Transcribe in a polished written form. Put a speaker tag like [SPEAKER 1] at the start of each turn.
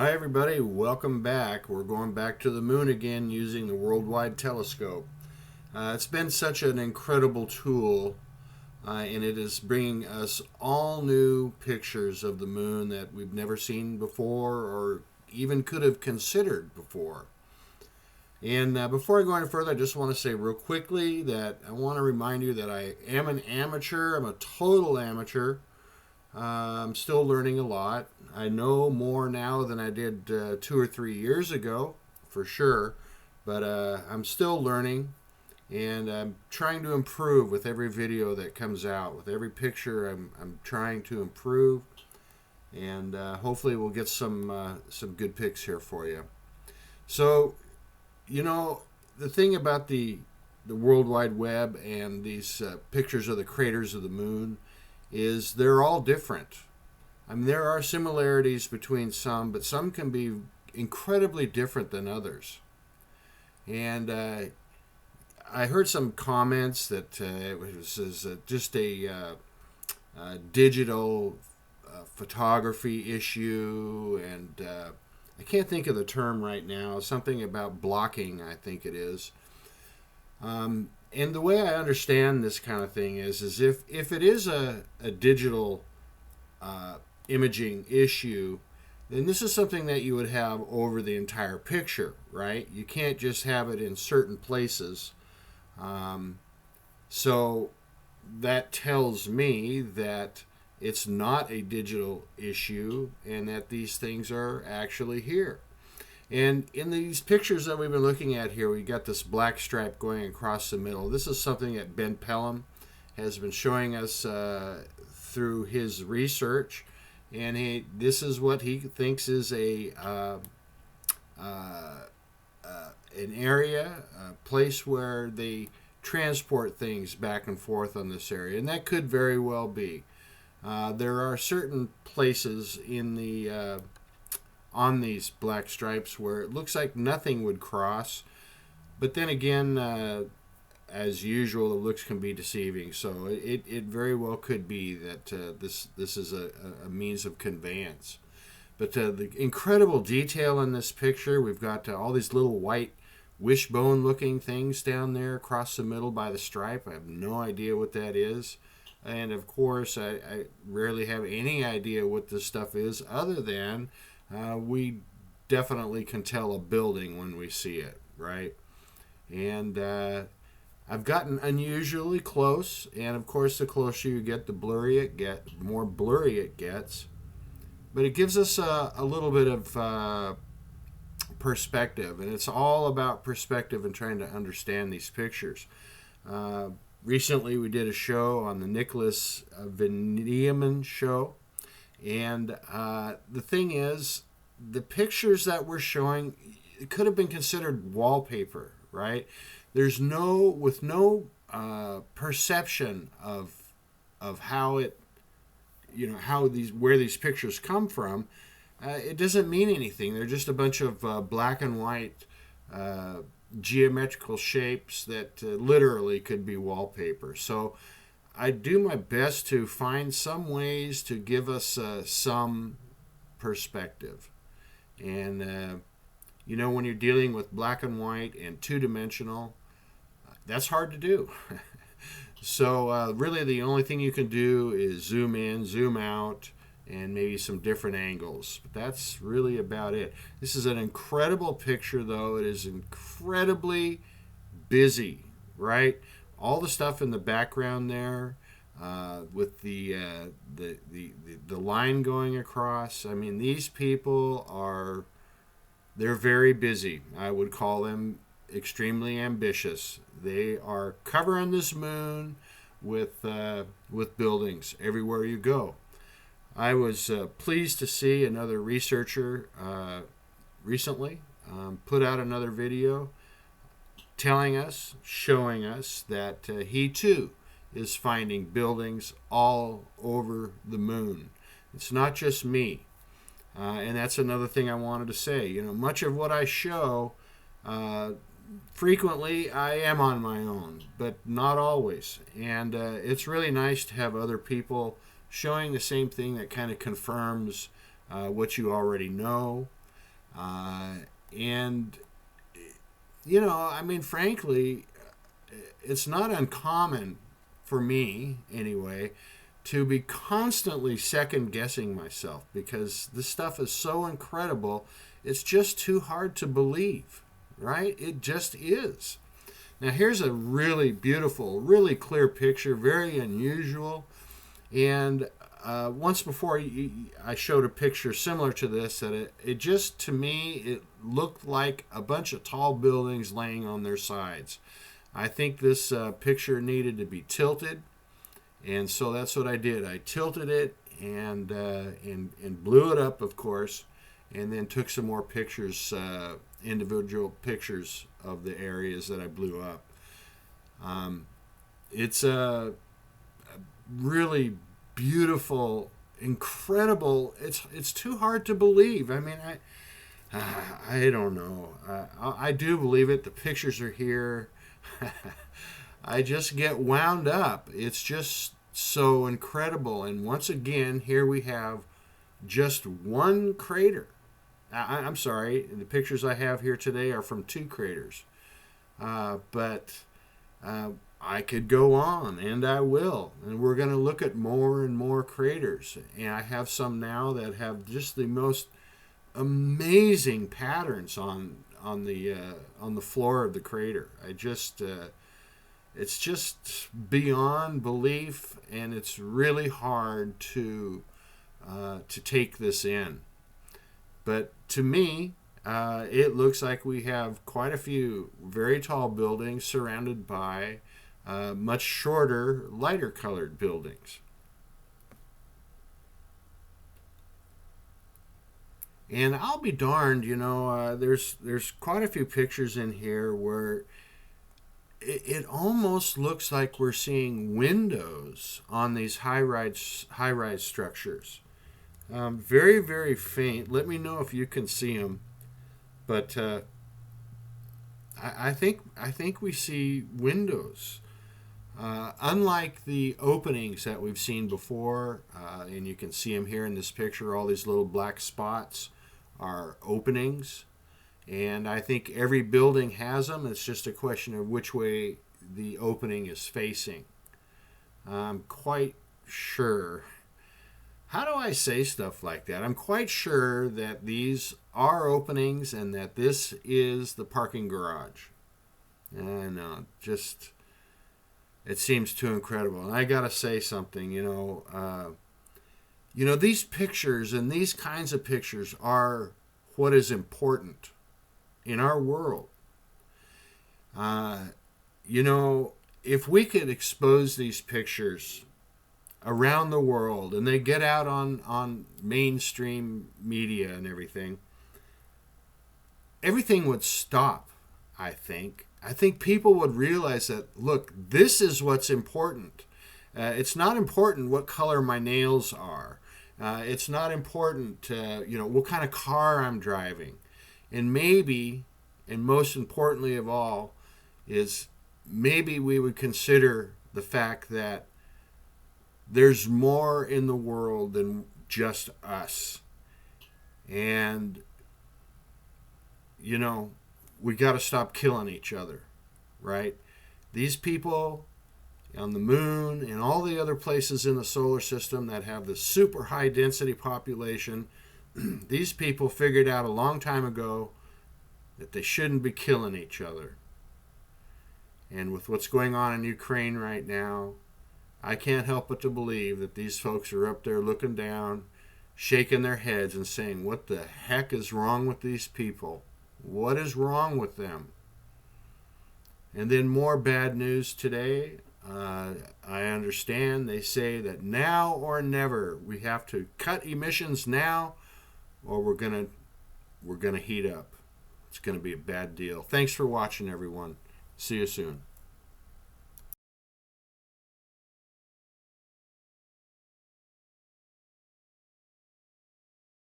[SPEAKER 1] Hi everybody, welcome back. We're going back to the moon again using the Worldwide Telescope. It's been such an incredible tool, and it is bringing us all new pictures of the moon that we've never seen before or even could have considered before. And before I go any further, I just want to say real quickly that I want to remind you that I am an amateur. I'm a total amateur. I'm still learning a lot. I know more now than I did 2 or 3 years ago, for sure. But I'm still learning, and I'm trying to improve with every video that comes out. With every picture, I'm trying to improve, and hopefully we'll get some good pics here for you. So, the thing about the World Wide Web and these pictures of the craters of the moon is they're all different. I mean, there are similarities between some, but some can be incredibly different than others. And I heard some comments that it was just a digital photography issue, and I can't think of the term right now. Something about blocking, I think it is. And the way I understand this kind of thing is if it is a digital imaging issue, then this is something that you would have over the entire picture, right? You can't just have it in certain places. So that tells me that it's not a digital issue and that these things are actually here. And in these pictures that we've been looking at here, we got this black stripe going across the middle. This is something that Ben Pellom has been showing us through his research, and this is what he thinks is an area, a place where they transport things back and forth on this area, and that could very well be. There are certain places in the on these black stripes where it looks like nothing would cross, but then again, as usual, the looks can be deceiving. So it very well could be that this is a means of conveyance. But the incredible detail in this picture, we've got all these little white wishbone looking things down there across the middle by the stripe. I have no idea what that is. And of course, I rarely have any idea what this stuff is, other than we definitely can tell a building when we see it, right? And I've gotten unusually close, and of course, the closer you get, the more blurry it gets. But it gives us a little bit of perspective, and it's all about perspective and trying to understand these pictures. Recently, we did a show on the Nicholas Viniaman show, and the thing is, the pictures that we're showing, it could have been considered wallpaper, right? There's no perception of how it, where these pictures come from. It doesn't mean anything. They're just a bunch of black and white geometrical shapes that literally could be wallpaper. So I do my best to find some ways to give us some perspective. And, when you're dealing with black and white and two-dimensional, that's hard to do. So really the only thing you can do is zoom in, zoom out, and maybe some different angles. But that's really about it. This is an incredible picture, though. It is incredibly busy, right? All the stuff in the background there, with the line going across. I mean, these people they're very busy. I would call them extremely ambitious. They are covering this moon with buildings everywhere you go. I was pleased to see another researcher recently put out another video showing us that he too is finding buildings all over the moon. It's not just me. And that's another thing I wanted to say. Much of what I show, frequently I am on my own, but not always. And it's really nice to have other people showing the same thing that kind of confirms what you already know. And, you know, I mean, frankly, it's not uncommon for me, anyway, to be constantly second guessing myself because this stuff is so incredible. It's just too hard to believe, right? It just is. Now, here's a really beautiful, really clear picture, very unusual. And once before, I showed a picture similar to this that it just, to me, it looked like a bunch of tall buildings laying on their sides. I think this picture needed to be tilted, and so that's what I did. I tilted it and blew it up, of course, and then took some more pictures, individual pictures of the areas that I blew up. It's a really beautiful, incredible. It's too hard to believe. I mean, I don't know. I do believe it. The pictures are here. I just get wound up. It's just so incredible. And once again, here we have just one crater. I'm sorry, the pictures I have here today are from two craters. But I could go on, and I will. And we're going to look at more and more craters. And I have some now that have just the most amazing patterns on the floor of the crater. It's just beyond belief, and it's really hard to take this in. But to me, it looks like we have quite a few very tall buildings surrounded by much shorter, lighter colored buildings. And I'll be darned, you know, there's quite a few pictures in here where it almost looks like we're seeing windows on these high-rise structures. Very, very faint. Let me know if you can see them. But I think we see windows. Unlike the openings that we've seen before, and you can see them here in this picture, all these little black spots are openings. And I think every building has them. It's just a question of which way the opening is facing. I'm quite sure. How do I say stuff like that? I'm quite sure that these are openings and that this is the parking garage. And just, it seems too incredible. And I got to say something, you know, these pictures and these kinds of pictures are what is important in our world. You know, if we could expose these pictures around the world and they get out on mainstream media and everything would stop, I think. I think people would realize that, look, this is what's important. It's not important what color my nails are. It's not important, you know, what kind of car I'm driving. And maybe, and most importantly of all, is maybe we would consider the fact that there's more in the world than just us. And, you know, we got to stop killing each other, right? These people on the moon and all the other places in the solar system that have the super high density population, these people figured out a long time ago that they shouldn't be killing each other. And with what's going on in Ukraine right now, I can't help but to believe that these folks are up there looking down, shaking their heads and saying, what the heck is wrong with these people? What is wrong with them? And then more bad news today. I understand they say that now or never, we have to cut emissions now, or we're gonna heat up. It's gonna be a bad deal. Thanks for watching, everyone. See you soon.